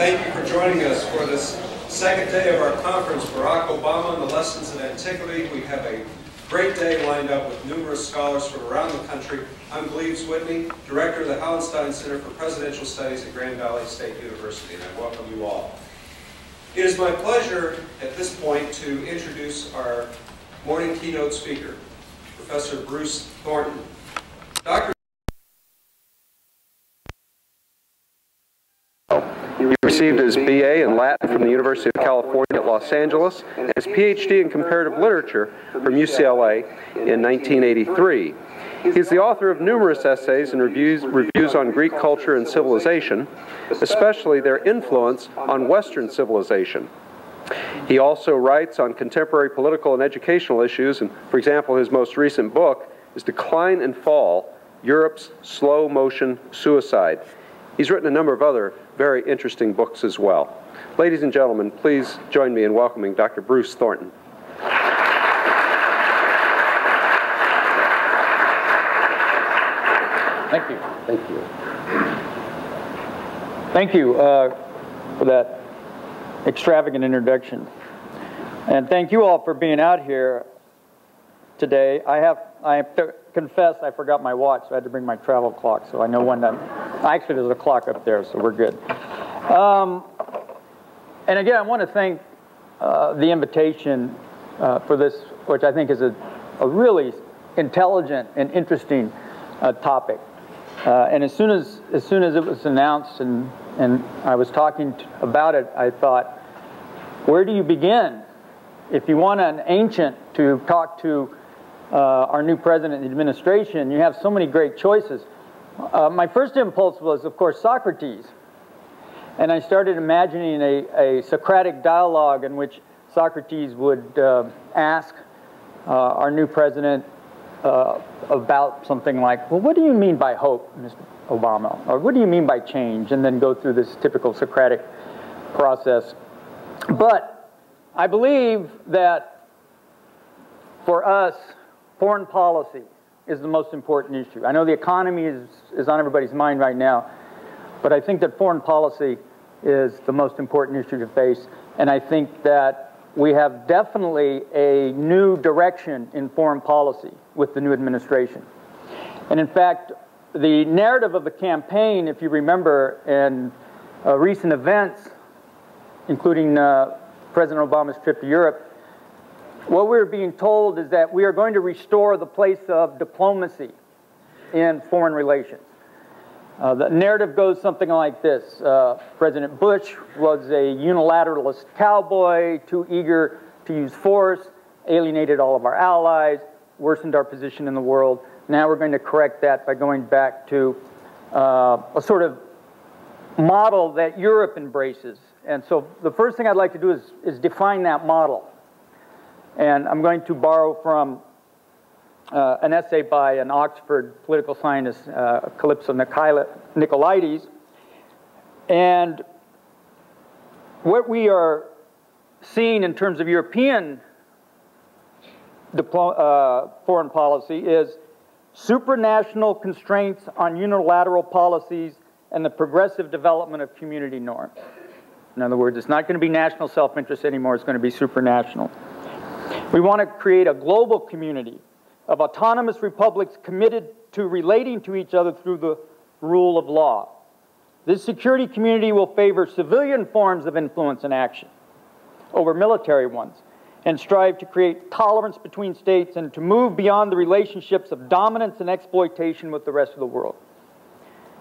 Thank you for joining us for this second day of our conference, Barack Obama and the Lessons of Antiquity. We have a great day lined up with numerous scholars from around the country. I'm Gleaves Whitney, Director of the Hauenstein Center for Presidential Studies at Grand Valley State University, and I welcome you all. It is my pleasure at this point to introduce our morning keynote speaker, Professor Bruce Thornton. Dr. He received his BA in Latin from the University of California at Los Angeles and his Ph.D. in comparative literature from UCLA in 1983. He's the author of numerous essays and reviews on Greek culture and civilization, especially their influence on Western civilization. He also writes on contemporary political and educational issues, and for example, his most recent book is Decline and Fall, Europe's Slow Motion Suicide. He's written a number of other very interesting books as well. Ladies and gentlemen, please join me in welcoming Dr. Bruce Thornton. Thank you. Thank you. Thank you for that extravagant introduction. And thank you all for being out here today. I have to confess I forgot my watch, so I had to bring my travel clock, so I know when I'm... Actually, there's a clock up there, so we're good. And again, I want to thank the invitation for this, which I think is a really intelligent and interesting topic. And as soon as it was announced and I was talking about it, I thought, where do you begin? If you want an ancient to talk to our new president and administration, you have so many great choices. My first impulse was, of course, Socrates. And I started imagining a Socratic dialogue in which Socrates would ask our new president about something like, well, what do you mean by hope, Mr. Obama? Or what do you mean by change? And then go through this typical Socratic process. But I believe that for us, foreign policy is the most important issue. I know the economy is on everybody's mind right now, but I think that foreign policy is the most important issue to face, and I think that we have definitely a new direction in foreign policy with the new administration. And in fact, the narrative of the campaign, if you remember, in recent events, including President Obama's trip to Europe, what we're being told is that we are going to restore the place of diplomacy in foreign relations. The narrative goes something like this. President Bush was a unilateralist cowboy, too eager to use force, alienated all of our allies, worsened our position in the world. Now we're going to correct that by going back to a sort of model that Europe embraces. And so the first thing I'd like to do is define that model. And I'm going to borrow from an essay by an Oxford political scientist, Calypso Nicolaides. And what we are seeing in terms of European foreign policy is supranational constraints on unilateral policies and the progressive development of community norms. In other words, it's not going to be national self-interest anymore, it's going to be supranational. We want to create a global community of autonomous republics committed to relating to each other through the rule of law. This security community will favor civilian forms of influence and action over military ones, and strive to create tolerance between states and to move beyond the relationships of dominance and exploitation with the rest of the world.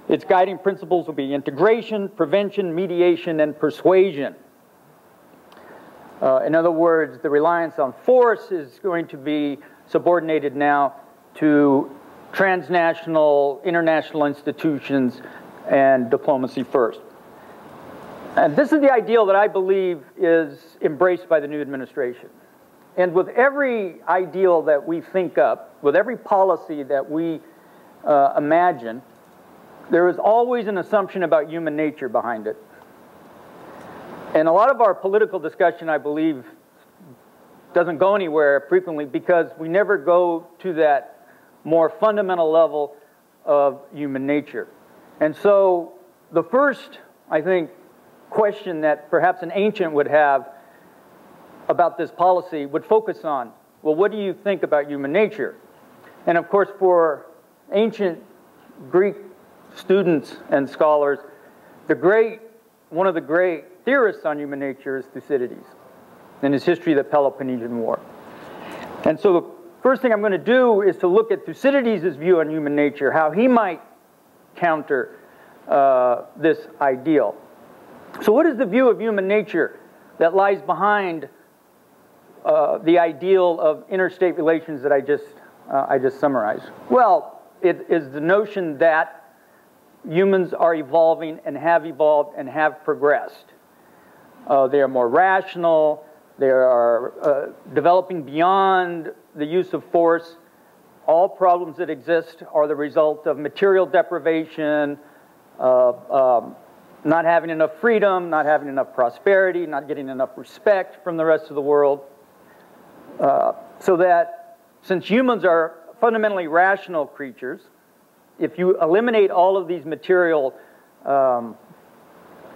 Its guiding principles will be integration, prevention, mediation, and persuasion. In other words, the reliance on force is going to be subordinated now to transnational, international institutions and diplomacy first. And this is the ideal that I believe is embraced by the new administration. And with every ideal that we think up, with every policy that we imagine, there is always an assumption about human nature behind it. And a lot of our political discussion, I believe, doesn't go anywhere frequently because we never go to that more fundamental level of human nature. And so the first, I think, question that perhaps an ancient would have about this policy would focus on, well, what do you think about human nature? And of course, for ancient Greek students and scholars, one of the great theorists on human nature is Thucydides in his History of the Peloponnesian War. And so the first thing I'm going to do is to look at Thucydides' view on human nature, how he might counter this ideal. So what is the view of human nature that lies behind the ideal of interstate relations that I just summarized? Well, it is the notion that humans are evolving and have progressed. They are more rational. They are developing beyond the use of force. All problems that exist are the result of material deprivation, of not having enough freedom, not having enough prosperity, not getting enough respect from the rest of the world. So that since humans are fundamentally rational creatures, if you eliminate all of these material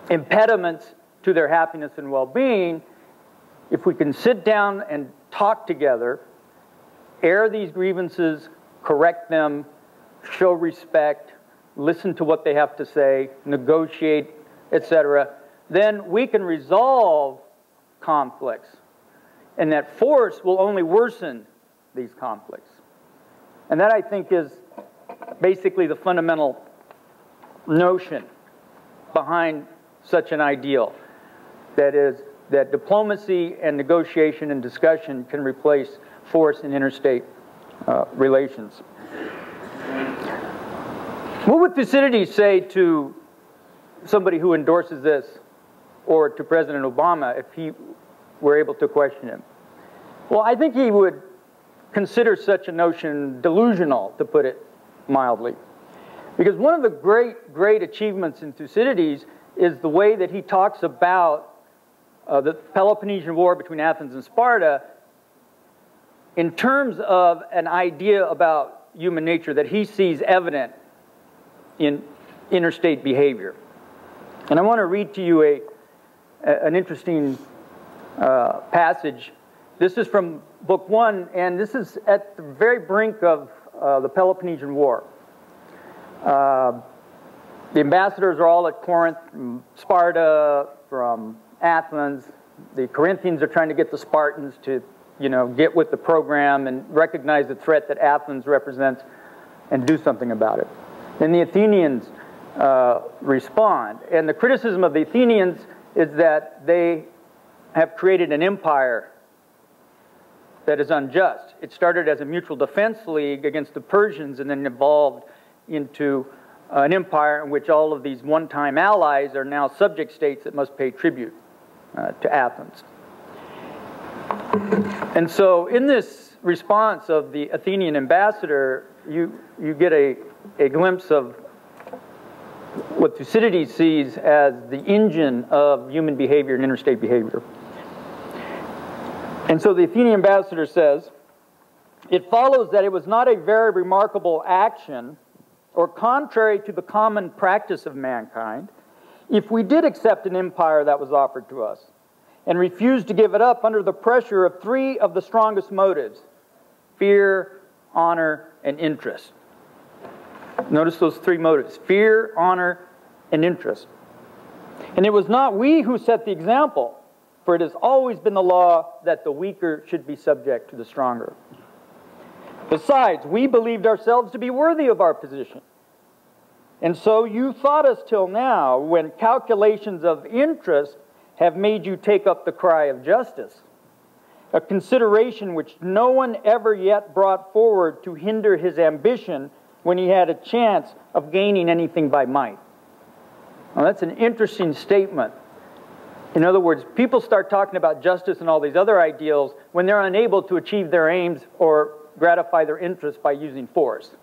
impediments to their happiness and well-being, if we can sit down and talk together, air these grievances, correct them, show respect, listen to what they have to say, negotiate, etc., then we can resolve conflicts. And that force will only worsen these conflicts. And that, I think, is basically the fundamental notion behind such an ideal. That is, that diplomacy and negotiation and discussion can replace force in interstate relations. What would Thucydides say to somebody who endorses this, or to President Obama, if he were able to question him? Well, I think he would consider such a notion delusional, to put it mildly. Because one of the great achievements in Thucydides is the way that he talks about the Peloponnesian War between Athens and Sparta in terms of an idea about human nature that he sees evident in interstate behavior. And I want to read to you an interesting passage. This is from Book 1, and this is at the very brink of the Peloponnesian War. The ambassadors are all at Corinth, from Sparta, from Athens. The Corinthians are trying to get the Spartans to, get with the program and recognize the threat that Athens represents and do something about it. Then the Athenians respond. And the criticism of the Athenians is that they have created an empire that is unjust. It started as a mutual defense league against the Persians and then evolved into an empire in which all of these one-time allies are now subject states that must pay tribute to Athens. And so in this response of the Athenian ambassador, you get a glimpse of what Thucydides sees as the engine of human behavior and interstate behavior. And so the Athenian ambassador says, "It follows that it was not a very remarkable action or contrary to the common practice of mankind if we did accept an empire that was offered to us and refused to give it up under the pressure of three of the strongest motives: fear, honor, and interest." Notice those three motives: fear, honor, and interest. "And it was not we who set the example, for it has always been the law that the weaker should be subject to the stronger. Besides, we believed ourselves to be worthy of our position. And so you thought us till now, when calculations of interest have made you take up the cry of justice, a consideration which no one ever yet brought forward to hinder his ambition when he had a chance of gaining anything by might." Now that's an interesting statement. In other words, people start talking about justice and all these other ideals when they're unable to achieve their aims or gratify their interests by using force.